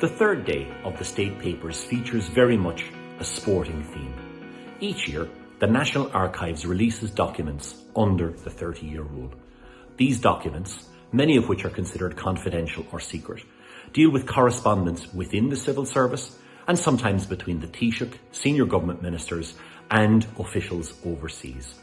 The third day of the State Papers features very much a sporting theme. Each year, the National Archives releases documents under the 30-year rule. These documents, many of which are considered confidential or secret, deal with correspondence within the civil service and sometimes between the Taoiseach, senior government ministers and officials overseas.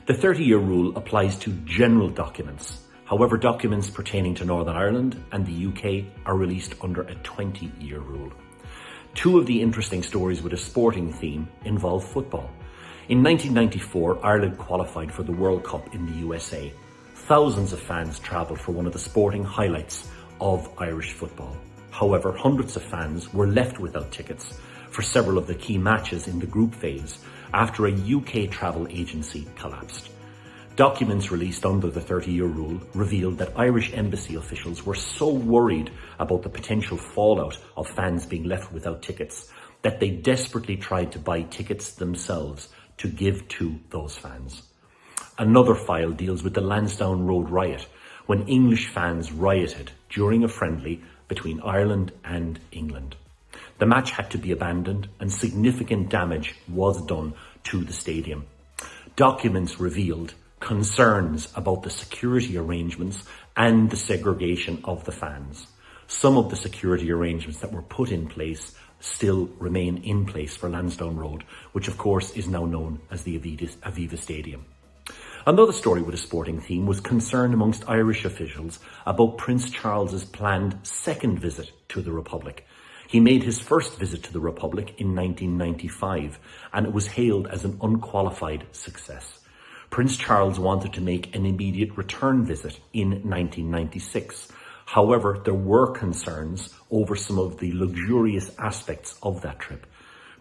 The 30-year rule applies to general documents. However, documents pertaining to Northern Ireland and the UK are released under a 20-year rule. Two of the interesting stories with a sporting theme involve football. In 1994, Ireland qualified for the World Cup in the USA. Thousands of fans travelled for one of the sporting highlights of Irish football. However, hundreds of fans were left without tickets for several of the key matches in the group phase after a UK travel agency collapsed. Documents released under the 30-year rule revealed that Irish embassy officials were so worried about the potential fallout of fans being left without tickets that they desperately tried to buy tickets themselves to give to those fans. Another file deals with the Lansdowne Road riot, when English fans rioted during a friendly between Ireland and England. The match had to be abandoned and significant damage was done to the stadium. Documents revealed concerns about the security arrangements and the segregation of the fans. Some of the security arrangements that were put in place still remain in place for Lansdowne Road, which of course is now known as the Aviva Stadium. Another story with a sporting theme was concern amongst Irish officials about Prince Charles's planned second visit to the Republic. He made his first visit to the Republic in 1995 and it was hailed as an unqualified success. Prince Charles wanted to make an immediate return visit in 1996. However, there were concerns over some of the luxurious aspects of that trip.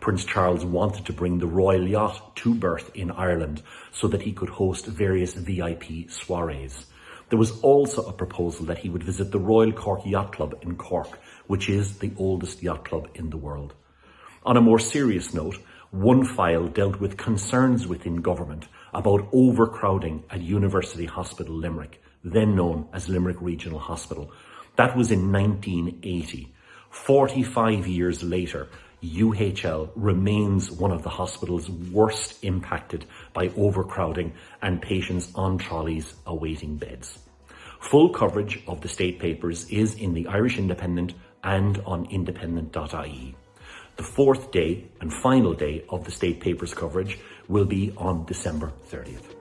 Prince Charles wanted to bring the royal yacht to berth in Ireland so that he could host various VIP soirees. There was also a proposal that he would visit the Royal Cork Yacht Club in Cork, which is the oldest yacht club in the world. On a more serious note, one file dealt with concerns within government about overcrowding at University Hospital Limerick, then known as Limerick Regional Hospital. That was in 1980. 45 years later, UHL remains one of the hospitals worst impacted by overcrowding and patients on trolleys awaiting beds. Full coverage of the State Papers is in the Irish Independent and on independent.ie. The fourth day and final day of the State Papers coverage will be on December 30th.